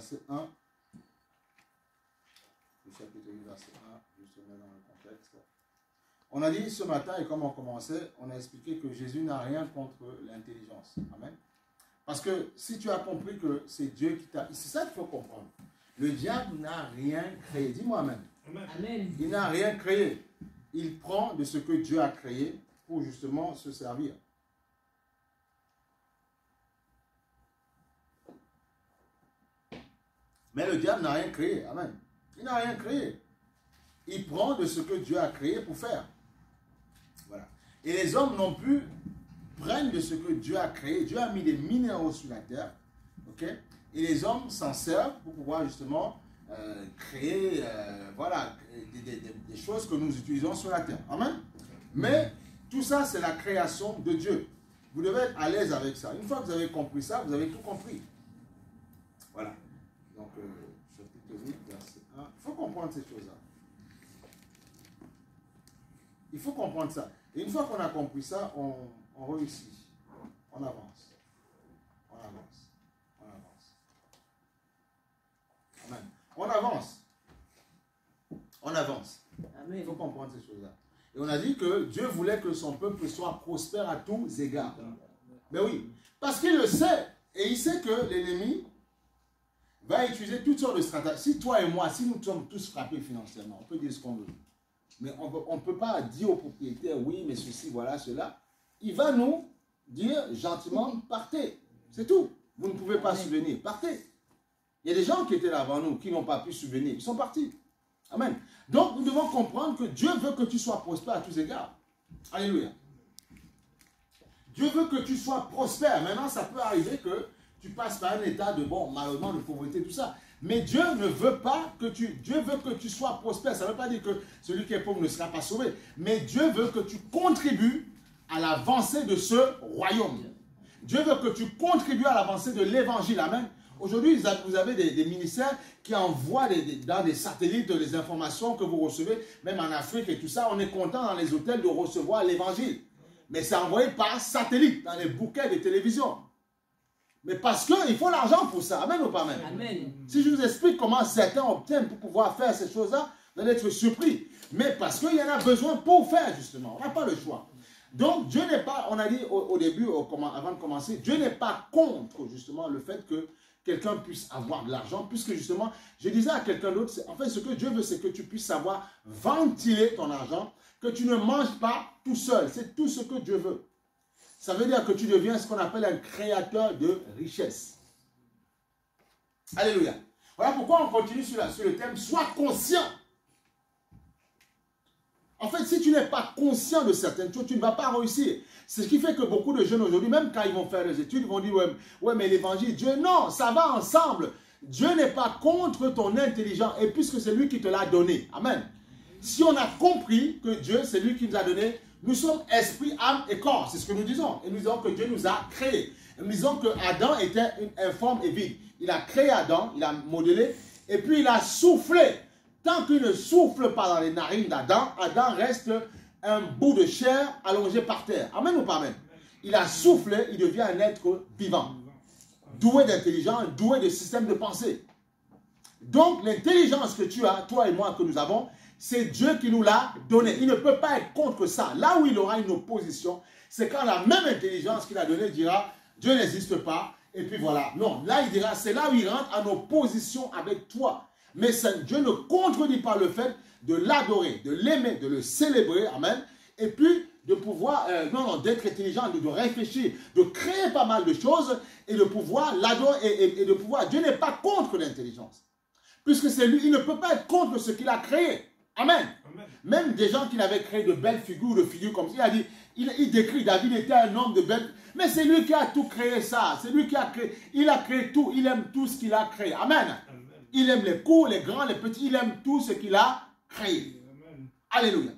verset 1. Le chapitre 8, verset 1, juste dans le contexte. On a dit ce matin, et comme on commençait, on a expliqué que Jésus n'a rien contre l'intelligence. Amen. Parce que si tu as compris que c'est Dieu qui t'a... C'est ça qu'il faut comprendre. Le diable n'a rien créé. Dis-moi Amen. Amen. Il n'a rien créé. Il prend de ce que Dieu a créé pour justement se servir. Mais le diable n'a rien créé. Amen. Il n'a rien créé. Il prend de ce que Dieu a créé pour faire. Voilà. Et les hommes non plus prennent de ce que Dieu a créé. Dieu a mis des minéraux sur la terre. Ok? Et les hommes s'en servent pour pouvoir justement créer voilà, des choses que nous utilisons sur la terre. Amen. Mais tout ça, c'est la création de Dieu. Vous devez être à l'aise avec ça. Une fois que vous avez compris ça, vous avez tout compris. Voilà. Donc, chapitre 8, verset 1. Il faut comprendre ces choses-là. Il faut comprendre ça. Et une fois qu'on a compris ça, on réussit. On avance. On avance. On avance. Amen. On avance. On avance. Amen. Il faut comprendre ces choses-là. Et on a dit que Dieu voulait que son peuple soit prospère à tous égards. Mais oui, parce qu'il le sait. Et il sait que l'ennemi va utiliser toutes sortes de stratégies. Si toi et moi, si nous sommes tous frappés financièrement, on peut dire ce qu'on veut. Mais on ne peut pas dire au propriétaire, oui, mais ceci, voilà, cela. Il va nous dire gentiment, partez. C'est tout. Vous ne pouvez pas subvenir. Partez. Il y a des gens qui étaient là avant nous, qui n'ont pas pu subvenir. Ils sont partis. Amen. Donc, nous devons comprendre que Dieu veut que tu sois prospère à tous égards. Alléluia. Dieu veut que tu sois prospère. Maintenant, ça peut arriver que tu passes par un état de, bon, malheureusement, de pauvreté, tout ça. Mais Dieu ne veut pas que tu... Dieu veut que tu sois prospère. Ça ne veut pas dire que celui qui est pauvre ne sera pas sauvé. Mais Dieu veut que tu contribues à l'avancée de ce royaume. Dieu veut que tu contribues à l'avancée de l'évangile. Amen. Aujourd'hui, vous avez des ministères qui envoient dans des satellites les informations que vous recevez, même en Afrique et tout ça. On est content dans les hôtels de recevoir l'évangile. Mais c'est envoyé par satellite, dans les bouquets de télévision. Mais parce qu'il faut l'argent pour ça. Amen ou pas amen? Amen. Si je vous explique comment certains obtiennent pour pouvoir faire ces choses-là, vous allez être surpris. Mais parce qu'il y en a besoin pour faire, justement. On n'a pas le choix. Donc, Dieu n'est pas, on a dit au début, avant de commencer, Dieu n'est pas contre, justement, le fait que quelqu'un puisse avoir de l'argent, puisque, justement, je disais à quelqu'un d'autre, en fait, ce que Dieu veut, c'est que tu puisses savoir ventiler ton argent, que tu ne manges pas tout seul. C'est tout ce que Dieu veut. Ça veut dire que tu deviens ce qu'on appelle un créateur de richesse. Alléluia. Voilà pourquoi on continue sur le thème, sois conscient. En fait, si tu n'es pas conscient de certaines choses, tu ne vas pas réussir. C'est ce qui fait que beaucoup de jeunes aujourd'hui, même quand ils vont faire des études, ils vont dire, ouais, mais l'évangile, Dieu, non, ça va ensemble. Dieu n'est pas contre ton intelligence, et puisque c'est lui qui te l'a donné. Amen. Si on a compris que Dieu, c'est lui qui nous a donné, nous sommes esprit, âme et corps. C'est ce que nous disons. Et nous disons que Dieu nous a créés. Et nous disons que Adam était informe et vide. Il a créé Adam, il a modelé, et puis il a soufflé. Tant qu'il ne souffle pas dans les narines d'Adam, Adam reste un bout de chair allongé par terre. Amen ou pas amen? Il a soufflé, il devient un être vivant. Doué d'intelligence, doué de système de pensée. Donc l'intelligence que tu as, toi et moi, que nous avons, c'est Dieu qui nous l'a donné. Il ne peut pas être contre ça. Là où il aura une opposition, c'est quand la même intelligence qu'il a donnée dira, Dieu n'existe pas, et puis voilà. Non, là il dira, c'est là où il rentre en opposition avec toi. Mais Dieu ne contredit pas le fait de l'adorer, de l'aimer, de le célébrer, amen, et puis de pouvoir, d'être intelligent, de réfléchir, de créer pas mal de choses, et de pouvoir l'adorer, et de pouvoir, Dieu n'est pas contre l'intelligence, puisque c'est lui, il ne peut pas être contre ce qu'il a créé, amen. Amen. Même des gens qui avaient créé de belles figures, de figures comme ça, il a dit, il décrit, David était un homme de belles, mais c'est lui qui a tout créé ça, c'est lui qui a créé, il a créé tout, il aime tout ce qu'il a créé, amen. Amen. Il aime les courts, les grands, les petits. Il aime tout ce qu'il a créé. Amen. Alléluia.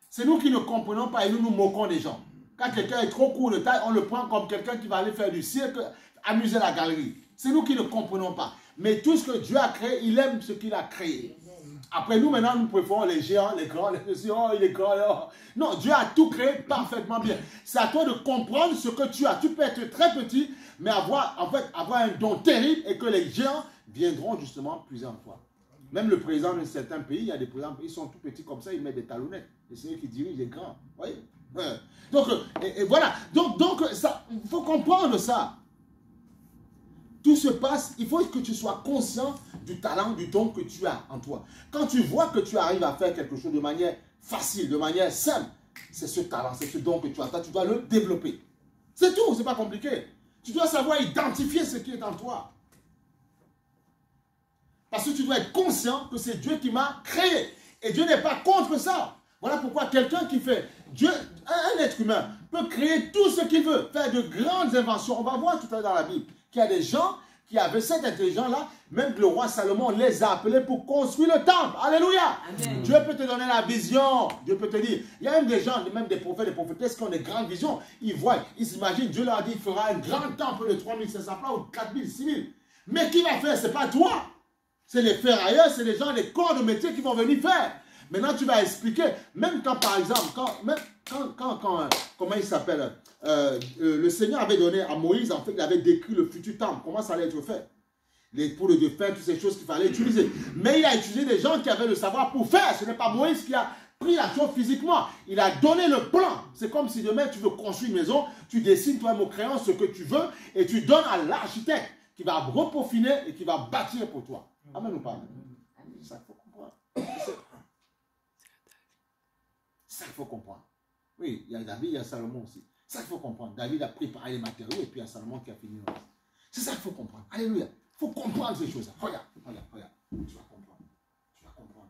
C'est nous qui ne comprenons pas et nous nous moquons des gens. Quand quelqu'un est trop court de taille, on le prend comme quelqu'un qui va aller faire du cirque, amuser la galerie. C'est nous qui ne comprenons pas. Mais tout ce que Dieu a créé, il aime ce qu'il a créé. Après, nous, maintenant, nous préférons les géants, les grands, les petits. Oh, il est grand. Oh. Non, Dieu a tout créé parfaitement bien. C'est à toi de comprendre ce que tu as. Tu peux être très petit, mais avoir un don terrible et que les géants viendront justement puiser en toi. Même le président de certains pays, il y a des présidents, ils sont tout petits comme ça, ils mettent des talonnettes. Et c'est eux qui dirigent les grands. Vous voyez? Donc, et voilà. Donc il faut comprendre ça. Tout se passe, il faut que tu sois conscient du talent, du don que tu as en toi. Quand tu vois que tu arrives à faire quelque chose de manière facile, de manière simple, c'est ce talent, c'est ce don que tu as. Toi, tu dois le développer. C'est tout, c'est pas compliqué. Tu dois savoir identifier ce qui est en toi. Parce que tu dois être conscient que c'est Dieu qui m'a créé. Et Dieu n'est pas contre ça. Voilà pourquoi quelqu'un qui fait, un être humain peut créer tout ce qu'il veut, faire de grandes inventions. On va voir tout à l'heure dans la Bible qu'il y a des gens qui avaient cette intelligence-là, même que le roi Salomon les a appelés pour construire le temple. Alléluia. Amen. Dieu peut te donner la vision. Dieu peut te dire, il y a même des gens, même des prophètes, des prophétesses qui ont des grandes visions. Ils voient, ils s'imaginent, Dieu leur a dit, il fera un grand temple de 3500 places ou 4000, 6000. Mais qui va faire? Ce n'est pas toi. C'est les ferrailleurs, c'est les gens, les corps de métier qui vont venir faire. Maintenant, tu vas expliquer, même quand, par exemple, comment il s'appelle, le Seigneur avait donné à Moïse, en fait, il avait décrit le futur temple, comment ça allait être fait. Les poules de fer, toutes ces choses qu'il fallait utiliser. Mais il a utilisé des gens qui avaient le savoir pour faire. Ce n'est pas Moïse qui a pris la chose physiquement. Il a donné le plan. C'est comme si demain, tu veux construire une maison, tu dessines toi-même au crayon ce que tu veux et tu donnes à l'architecte qui va repeaufiner et qui va bâtir pour toi. Amen ou pas? C'est ça qu'il faut comprendre. C'est ça qu'il faut comprendre. Oui, il y a David, il y a Salomon aussi. C'est ça qu'il faut comprendre. David a préparé les matériaux et puis il y a Salomon qui a fini. C'est ça qu'il faut comprendre. Alléluia. Il faut comprendre ces choses-là. Regarde. Tu vas comprendre. Tu vas comprendre.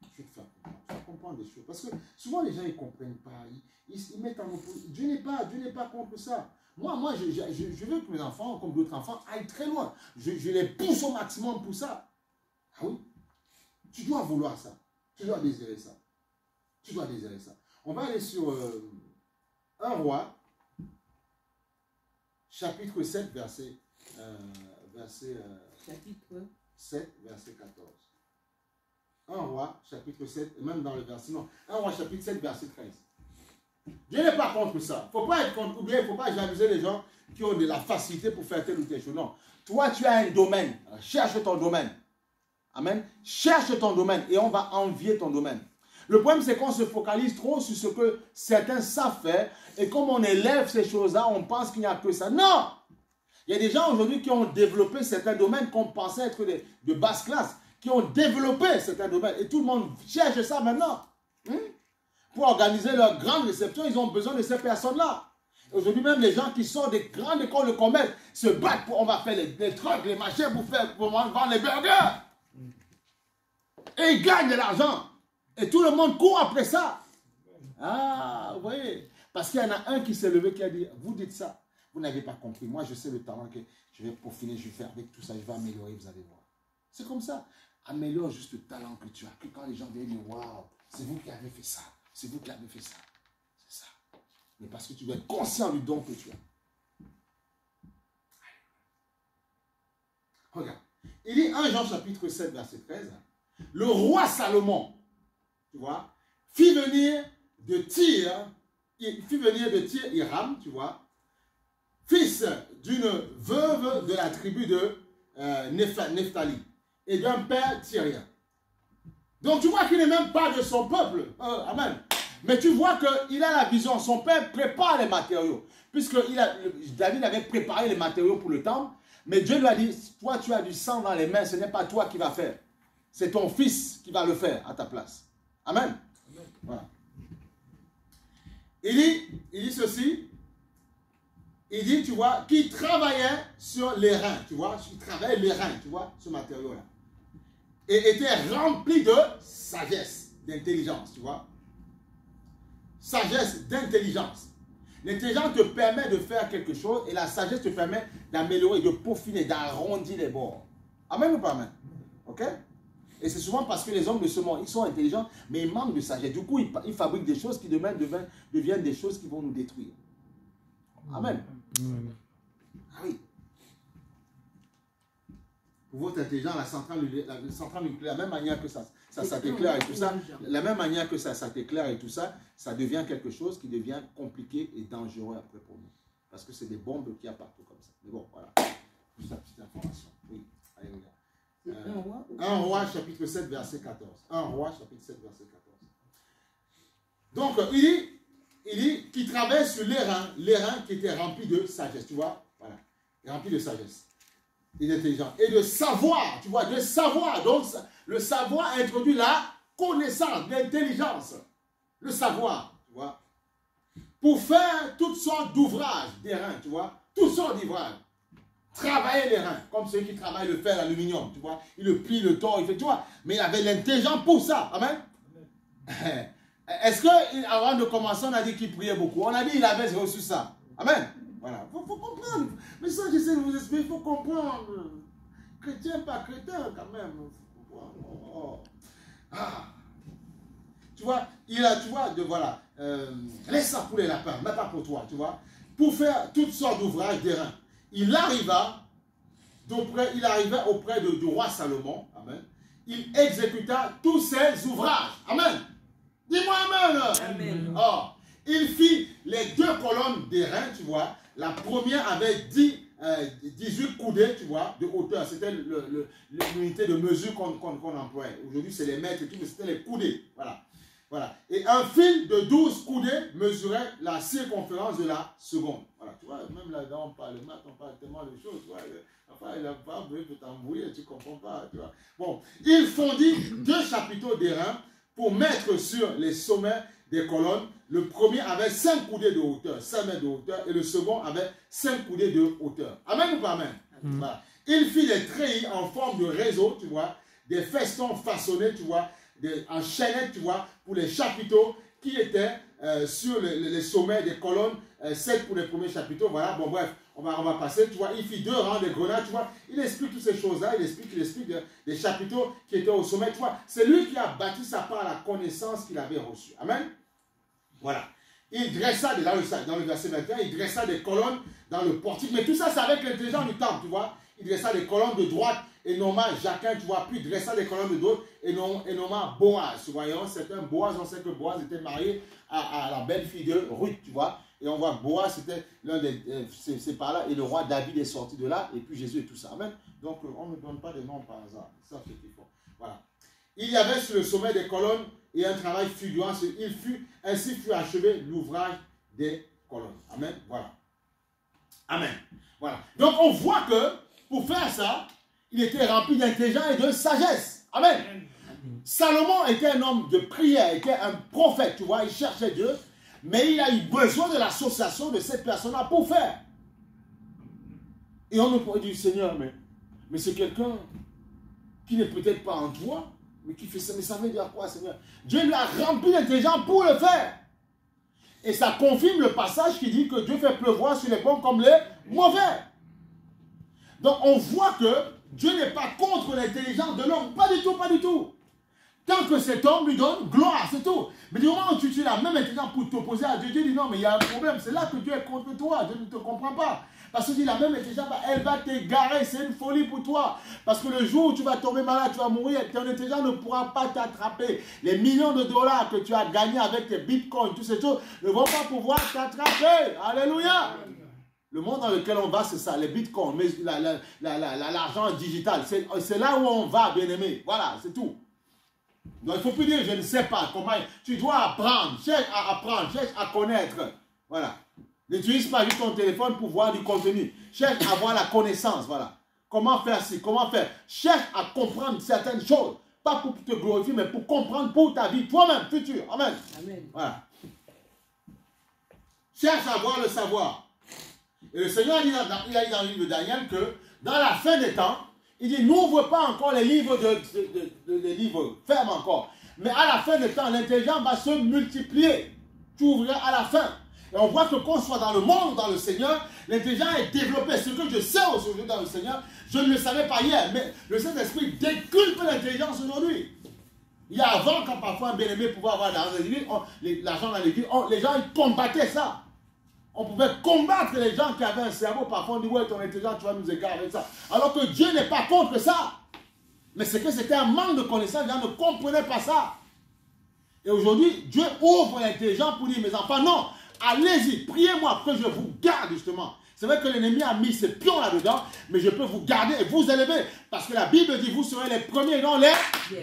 Je vais te faire comprendre. Tu vas comprendre des choses. Parce que souvent les gens ne comprennent pas. Ils mettent en opposition. Dieu n'est pas contre ça. Moi, je veux que mes enfants, comme d'autres enfants, aillent très loin. Je les pousse au maximum pour ça. Ah oui? Tu dois vouloir ça. Tu dois désirer ça. Tu dois désirer ça. On va aller sur 1 Roi, chapitre 7, verset 14. 1 Roi, chapitre 7, et même dans le verset, non, 1 Roi, chapitre 7, verset 13. Dieu n'est pas contre ça. Il ne faut pas être contre, ou bien il ne faut pas jalouser les gens qui ont de la facilité pour faire telle ou telle chose. Non. Toi, tu as un domaine. Cherche ton domaine. Amen. Cherche ton domaine et on va envier ton domaine. Le problème, c'est qu'on se focalise trop sur ce que certains savent faire et comme on élève ces choses-là, on pense qu'il n'y a que ça. Non! Il y a des gens aujourd'hui qui ont développé certains domaines qu'on pensait être de basse classe, qui ont développé certains domaines et tout le monde cherche ça maintenant. Pour organiser leur grande réception, ils ont besoin de ces personnes-là. Aujourd'hui même, les gens qui sont des grandes écoles de commerce se battent pour, on va faire les trucs, les machins pour vendre les burgers. Et ils gagnent de l'argent. Et tout le monde court après ça. Ah, vous voyez. Parce qu'il y en a un qui s'est levé qui a dit, vous dites ça, vous n'avez pas compris. Moi, je sais le talent que je vais peaufiner, je vais faire avec tout ça, je vais améliorer, vous allez voir. C'est comme ça. Améliore juste le talent que tu as. Que quand les gens viennent dire, waouh, c'est vous qui avez fait ça. C'est vous qui avez fait ça. C'est ça. Mais parce que tu dois être conscient du don que tu as. Regarde. Il dit 1 Jean chapitre 7, verset 13. Le roi Salomon, tu vois, fit venir de Tyr Hiram, tu vois, fils d'une veuve de la tribu de Nephtali et d'un père tyrien. Donc tu vois qu'il n'est même pas de son peuple. Amen. Mais tu vois qu'il a la vision. Son père prépare les matériaux. Puisque David avait préparé les matériaux pour le temple. Mais Dieu lui a dit, toi tu as du sang dans les mains, ce n'est pas toi qui vas faire. C'est ton fils qui va le faire à ta place. Amen. Amen. Voilà. Il dit ceci. Il dit, tu vois, qu'il travaillait sur les reins. Tu vois, il travaillait les reins, tu vois, ce matériau-là. Et était rempli de sagesse, d'intelligence, tu vois. Sagesse, d'intelligence. L'intelligence te permet de faire quelque chose et la sagesse te permet d'améliorer, de peaufiner, d'arrondir les bords. Amen ou pas amen? Ok? Et c'est souvent parce que les hommes de ce monde, ils sont intelligents, mais ils manquent de sagesse. Du coup, ils fabriquent des choses qui demain deviennent des choses qui vont nous détruire. Amen. Ah oui. pour votre intelligence, la centrale nucléaire, la même manière que ça t'éclaire et tout ça, la même manière que ça t'éclaire et tout ça, ça devient quelque chose qui devient compliqué et dangereux après pour nous. Parce que c'est des bombes qu'il y a partout comme ça. Mais bon, voilà. Juste la petite information. Oui, alléluia. 1 Roi chapitre 7 verset 14. 1 Roi chapitre 7 verset 14. Donc, il dit qu'il travaille sur les reins qui étaient remplis de sagesse, tu vois, voilà, remplis de sagesse. Il est intelligent. Et de savoir, tu vois, de savoir. Donc, le savoir introduit la connaissance, l'intelligence. Le savoir, tu vois. Pour faire toutes sortes d'ouvrages, des reins, tu vois. Toutes sortes d'ouvrages. Travailler les reins, comme ceux qui travaillent le fer, l'aluminium, tu vois. Il le plie, le tord, il fait, tu vois. Mais il avait l'intelligence pour ça. Amen. Est-ce que, avant de commencer, on a dit qu'il priait beaucoup? On a dit qu'il avait reçu ça. Amen. Voilà. Il faut comprendre. Mais ça, j'essaie de vous expliquer, il faut comprendre. Chrétien, pas chrétien, quand même. Oh. Ah. Tu vois, tu vois, voilà. Laisse ça pour les lapins, mais pas pour toi, tu vois. Pour faire toutes sortes d'ouvrages des reins. Il arriva auprès du roi Salomon. Amen. Il exécuta tous ses ouvrages. Amen. Dis-moi amen. Amen. Oh. Il fit les 2 colonnes des reins, tu vois. La première avait 18 coudées, tu vois, de hauteur. C'était l'unité de mesure qu'on employait. Aujourd'hui, c'est les mètres et tout, mais c'était les coudées. Voilà. Voilà. Et un fil de 12 coudées mesurait la circonférence de la seconde. Voilà. Tu vois, même là-dedans, on parle maths, on parle tellement de choses. Tu vois. Enfin, il n'a pas besoin de t'embrouiller, tu ne comprends pas. Tu vois. Bon. Il fondit 2 chapiteaux d'airain pour mettre sur les sommets des colonnes. Le premier avait 5 coudées de hauteur, 5 mètres de hauteur, et le second avait 5 coudées de hauteur. Amen ou pas amen? Voilà. Il fit des treillis en forme de réseau, tu vois, des festons façonnés, tu vois, en chaînettes, tu vois, pour les chapiteaux qui étaient sur les sommets des colonnes, 7 pour les premiers chapiteaux, voilà, bon bref, on va passer, tu vois, il fit 2 rangs de grenades, tu vois, il explique toutes ces choses-là, il explique des chapiteaux qui étaient au sommet, tu vois, c'est lui qui a bâti ça par la connaissance qu'il avait reçue, amen. Voilà. Il dressa, dans le verset 21, il dressa des colonnes dans le portique. Mais tout ça, c'est avec l'intelligence du temple, tu vois. Il dressa des colonnes de droite et nomma Jacquin, tu vois. Puis il dressa des colonnes de droite et nomma Boaz. Tu vois, c'est un Boaz, on sait que Boaz était marié à la belle-fille de Ruth, tu vois. Et on voit Boaz, c'était l'un des... c'est par là. Et le roi David est sorti de là. Et puis Jésus et tout ça. Amen. Donc, on ne donne pas des noms par hasard. Ça, c'est ce qu'il faut. Voilà. Il y avait sur le sommet des colonnes et un travail fulgurant. Ainsi fut achevé l'ouvrage des colonnes. Amen. Voilà. Amen. Voilà. Donc on voit que pour faire ça, il était rempli d'intelligence et de sagesse. Amen. Salomon était un homme de prière, était un prophète, tu vois, il cherchait Dieu, mais il a eu besoin de l'association de cette personne-là pour faire. Et on me pourrait dire, Seigneur, mais c'est quelqu'un qui n'est peut-être pas en toi, mais qui fait ça. Mais ça veut dire quoi, Seigneur? Dieu lui a rempli d'intelligence pour le faire. Et ça confirme le passage qui dit que Dieu fait pleuvoir sur les bons comme les mauvais. Donc on voit que Dieu n'est pas contre l'intelligence de l'homme. Pas du tout, pas du tout. Tant que cet homme lui donne gloire, c'est tout. Mais du moment où tu as la même intelligence pour t'opposer à Dieu, Dieu dit non, mais il y a un problème. C'est là que Dieu est contre toi. Dieu ne te comprend pas. Parce que la même intelligence, elle va t'égarer. C'est une folie pour toi. Parce que le jour où tu vas tomber malade, tu vas mourir, ton intelligence ne pourra pas t'attraper. Les millions de dollars que tu as gagnés avec tes bitcoins, toutes ces choses, ne vont pas pouvoir t'attraper. Alléluia. Le monde dans lequel on va, c'est ça, les bitcoins, l'argent digital. C'est là où on va, bien aimé. Voilà, c'est tout. Donc il ne faut plus dire je ne sais pas comment. Tu dois apprendre, cherche à apprendre, cherche à connaître. Voilà. N'utilise pas juste ton téléphone pour voir du contenu. Cherche à avoir la connaissance. Voilà. Comment faire ci, comment faire. Cherche à comprendre certaines choses. Pas pour te glorifier, mais pour comprendre pour ta vie, toi-même, futur. Amen. Amen. Voilà. Cherche à avoir le savoir. Et le Seigneur il a dit dans le livre de Daniel que dans la fin des temps, il dit n'ouvre pas encore les livres les livres, ferme encore. Mais à la fin des temps, l'intelligence va se multiplier. Tu ouvriras à la fin. Et on voit que qu'on soit dans le monde, dans le Seigneur, l'intelligence est développée. Ce que je sais aujourd'hui dans le Seigneur, je ne le savais pas hier. Mais le Saint-Esprit décuple l'intelligence aujourd'hui. Il y a avant, quand parfois un bien-aimé pouvait avoir l'argent dans l'église, les gens ils combattaient ça. On pouvait combattre les gens qui avaient un cerveau. Parfois, on dit, ouais, ton intelligence, tu vas nous égarer avec ça. Alors que Dieu n'est pas contre ça. Mais c'est que c'était un manque de connaissance. Les gens ne comprenaient pas ça. Et aujourd'hui, Dieu ouvre l'intelligence pour dire, mes enfants, non, allez-y, priez-moi que je vous garde justement. C'est vrai que l'ennemi a mis ses pions là-dedans, mais je peux vous garder et vous élever. Parce que la Bible dit, vous serez les premiers et non les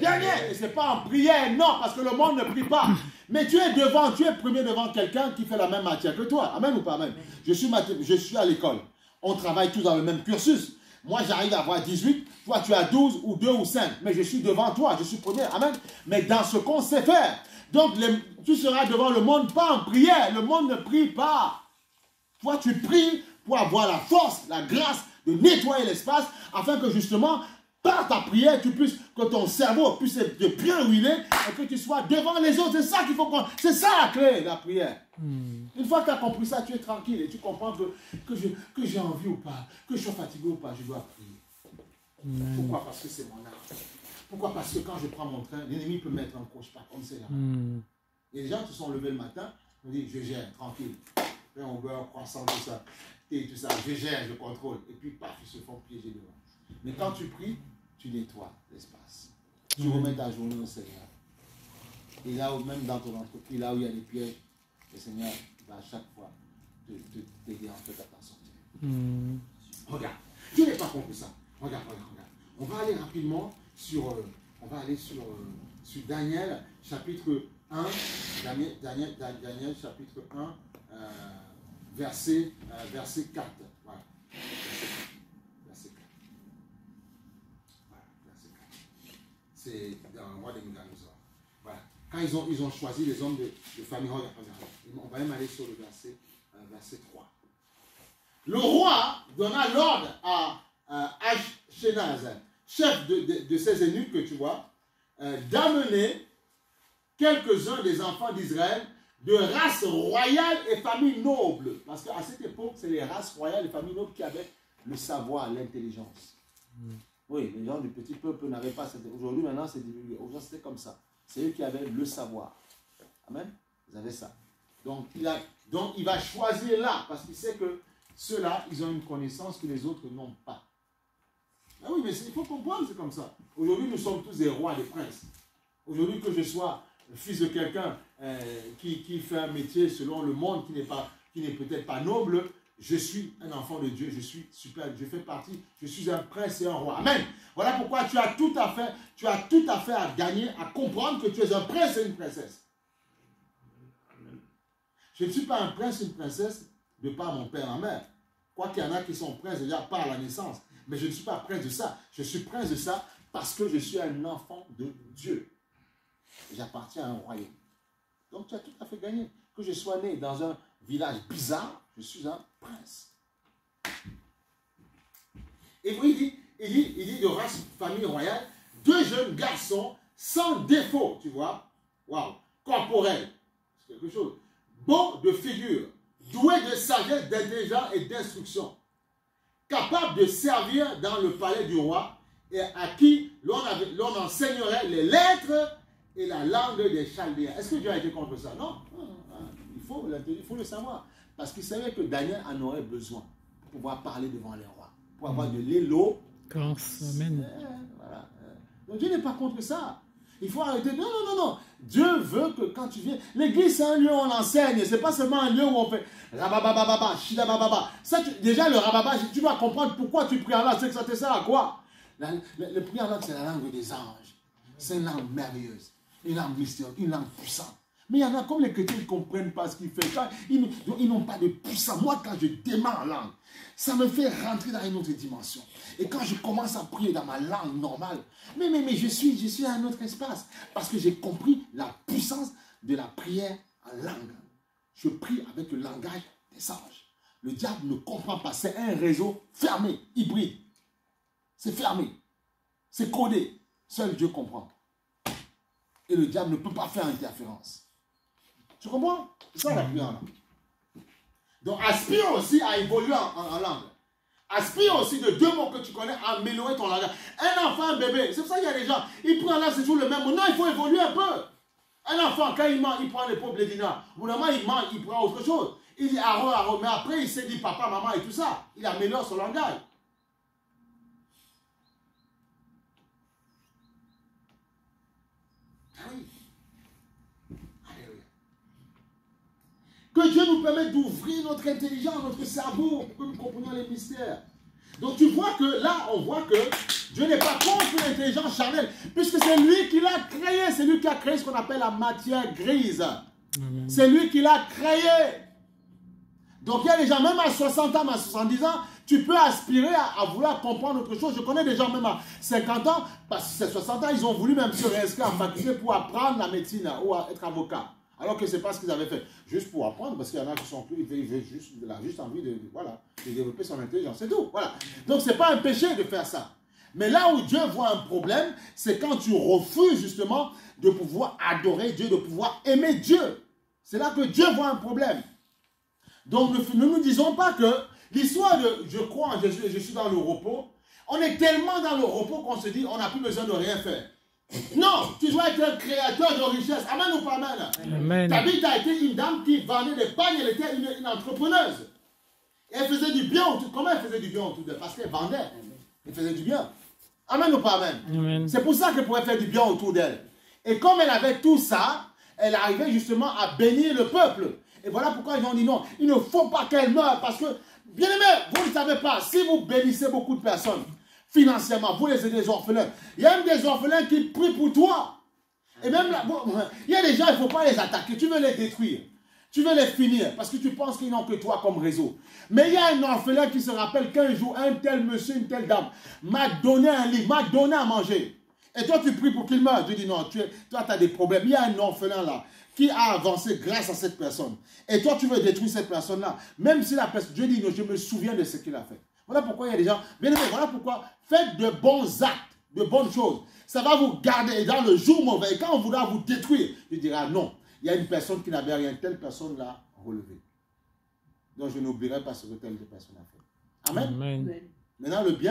derniers. Et ce n'est pas en prière, non, parce que le monde ne prie pas. Mais tu es devant, tu es premier devant quelqu'un qui fait la même matière que toi. Amen ou pas amen? Je suis à l'école. On travaille tous dans le même cursus. Moi, j'arrive à avoir 18. Toi, tu as 12 ou 2 ou 5. Mais je suis devant toi. Je suis premier. Amen. Mais dans ce qu'on sait faire. Donc, tu seras devant le monde, pas en prière. Le monde ne prie pas. Toi, tu pries pour avoir la force, la grâce de nettoyer l'espace afin que justement, par ta prière, que ton cerveau puisse être bien huilé et que tu sois devant les autres. C'est ça qu'il faut comprendre. C'est ça la clé, la prière. Une fois que tu as compris ça, tu es tranquille et tu comprends que j'ai envie ou pas, que je sois fatigué ou pas, je dois prier. Pourquoi? Parce que c'est mon art. Pourquoi? Parce que quand je prends mon train, l'ennemi peut mettre un croche-patte, on sait là. Il y a des gens qui sont levés le matin, on dit, je gère, tranquille. Pain au beurre, croissant, tout ça. Et tout ça, je gère, je contrôle. Et puis, paf, ils se font piéger devant. Mais quand tu pries, tu nettoies l'espace. Tu remets ta journée au Seigneur. Et là où, même dans ton entreprise, là où il y a des pièges, le Seigneur va à chaque fois t'aider en fait à t'en sortir. Regarde, tu n'es pas compris ça. Regarde. On va aller rapidement sur, sur Daniel, chapitre 1. Daniel, chapitre 1, verset 4. Voilà. Verset 4. Voilà, verset 4. C'est dans le roi des Nabuchodonosor. Voilà. Quand ils ont choisi les hommes de famille, regarde. On va même aller sur le verset 3. Le roi donna l'ordre à Ashkenaz, chef de ces eunuques que tu vois, d'amener quelques-uns des enfants d'Israël de race royale et famille noble. Parce qu'à cette époque, c'est les races royales et familles nobles qui avaient le savoir, l'intelligence. Oui, les gens du petit peuple n'avaient pas cette... Aujourd'hui, maintenant, c'est divulgué. Aujourd'hui, c'était comme ça. C'est eux qui avaient le savoir. Amen. Ils avaient ça. Donc, il va choisir là, parce qu'il sait que ceux-là, ils ont une connaissance que les autres n'ont pas. Ah oui, mais il faut comprendre, c'est comme ça. Aujourd'hui, nous sommes tous des rois, des princes. Aujourd'hui, que je sois le fils de quelqu'un qui fait un métier selon le monde qui n'est peut-être pas noble, je suis un enfant de Dieu, je suis super, je fais partie, je suis un prince et un roi. Amen. Voilà pourquoi tu as tout à fait à gagner, à comprendre que tu es un prince et une princesse. Je ne suis pas un prince et une princesse de par mon père et ma mère. Quoi qu'il y en a qui sont princes déjà par la naissance. Mais je ne suis pas prince de ça. Je suis prince de ça parce que je suis un enfant de Dieu. J'appartiens à un royaume. Donc tu as tout à fait gagné. Que je sois né dans un village bizarre, je suis un prince. Et puis il dit de race famille royale, 2 jeunes garçons sans défaut, tu vois. Waouh, corporel, c'est quelque chose. Beau de figure, doué de sagesse, d'intelligence et d'instruction, capable de servir dans le palais du roi et à qui l'on enseignerait les lettres et la langue des Chaldéens. Est-ce que Dieu a été contre ça? Non. Il faut le savoir. Parce qu'il savait que Daniel en aurait besoin pour pouvoir parler devant les rois, pour avoir de l'éloquence. Amen. Voilà. Donc Dieu n'est pas contre ça. Il faut arrêter. Non. Dieu veut que quand tu viens... L'église, c'est un lieu où on enseigne. Ce n'est pas seulement un lieu où on fait rababababa, shidabababa. Ça, déjà, le rababa, tu dois comprendre pourquoi tu pries en langue. C'est que ça te sert à quoi? Le prier en langue, c'est la langue des anges. C'est une langue merveilleuse. Une langue mystérieuse, une langue puissante. Mais il y en a comme les chrétiens qui ne comprennent pas ce qu'il fait. Ils n'ont pas de puissance. Moi, quand je démarre en langue, ça me fait rentrer dans une autre dimension. Et quand je commence à prier dans ma langue normale, mais je suis à un autre espace. Parce que j'ai compris la puissance de la prière en langue. Je prie avec le langage des anges. Le diable ne comprend pas. C'est un réseau fermé, hybride. C'est fermé. C'est codé. Seul Dieu comprend. Et le diable ne peut pas faire interférence. Tu comprends? C'est ça la prière en langue. Donc aspire aussi à évoluer en langue. Aspire aussi de 2 mots que tu connais à améliorer ton langage. Un enfant, un bébé, c'est pour ça qu'il y a des gens, ils prennent là, c'est toujours le même mot. Non, il faut évoluer un peu. Un enfant, quand il ment, il prend les pauvres blédina. Au bout d'un moment, il ment, il prend autre chose. Il dit Aaron, Aaron, mais après il s'est dit papa, maman et tout ça. Il améliore son langage. Ah oui. Alléluia. Que Dieu nous permette d'ouvrir notre intelligence, notre cerveau, pour que nous comprenions les mystères. Donc tu vois que là, on voit que Dieu n'est pas contre l'intelligence charnelle, puisque c'est lui qui l'a créé, c'est lui qui a créé ce qu'on appelle la matière grise. C'est lui qui l'a créé. Donc il y a des gens, même à 60 ans, à 70 ans, tu peux aspirer à vouloir comprendre autre chose. Je connais des gens même à 50 ans, parce que c'est 60 ans, ils ont voulu même se réinscrire en faculté pour apprendre la médecine ou être avocat. Alors que ce n'est pas ce qu'ils avaient fait. Juste pour apprendre, parce qu'il y en a qui sont plus, ils veulent juste envie de développer son intelligence. C'est tout. Voilà. Donc ce n'est pas un péché de faire ça. Mais là où Dieu voit un problème, c'est quand tu refuses justement de pouvoir adorer Dieu, de pouvoir aimer Dieu. C'est là que Dieu voit un problème. Donc ne nous disons pas que l'histoire de je crois en Jésus et je suis dans le repos, on est tellement dans le repos qu'on se dit on n'a plus besoin de rien faire. Non, tu dois être un créateur de richesse. Amen ou pas amen? Amen. Tabitha a été une dame qui vendait des pagnes, elle était une entrepreneuse. Et elle faisait du bien autour. Comment elle faisait du bien autour d'elle? Parce qu'elle vendait. Elle faisait du bien. Amen ou pas amen? Amen. C'est pour ça qu'elle pouvait faire du bien autour d'elle. Et comme elle avait tout ça, elle arrivait justement à bénir le peuple. Et voilà pourquoi ils ont dit non, il ne faut pas qu'elle meure. Parce que, bien aimé, vous ne savez pas, si vous bénissez beaucoup de personnes, financièrement, vous les aidez les orphelins. Il y a même des orphelins qui prient pour toi. Et même là, bon, il y a des gens, il ne faut pas les attaquer. Tu veux les détruire. Tu veux les finir parce que tu penses qu'ils n'ont que toi comme réseau. Mais il y a un orphelin qui se rappelle qu'un jour, un tel monsieur, une telle dame m'a donné un livre, m'a donné à manger. Et toi, tu pries pour qu'il meure. Tu dis non, toi, tu as des problèmes. Il y a un orphelin là qui a avancé grâce à cette personne. Et toi, tu veux détruire cette personne-là. Même si la personne, Dieu dit non, je me souviens de ce qu'il a fait. Voilà pourquoi il y a des gens, bien aimés, voilà pourquoi faites de bons actes, de bonnes choses. Ça va vous garder dans le jour mauvais. Et quand on voudra vous détruire, tu diras non, il y a une personne qui n'avait rien, telle personne l'a relevé. Donc je n'oublierai pas ce que telle personne a fait. Amen. Amen. Maintenant le bien.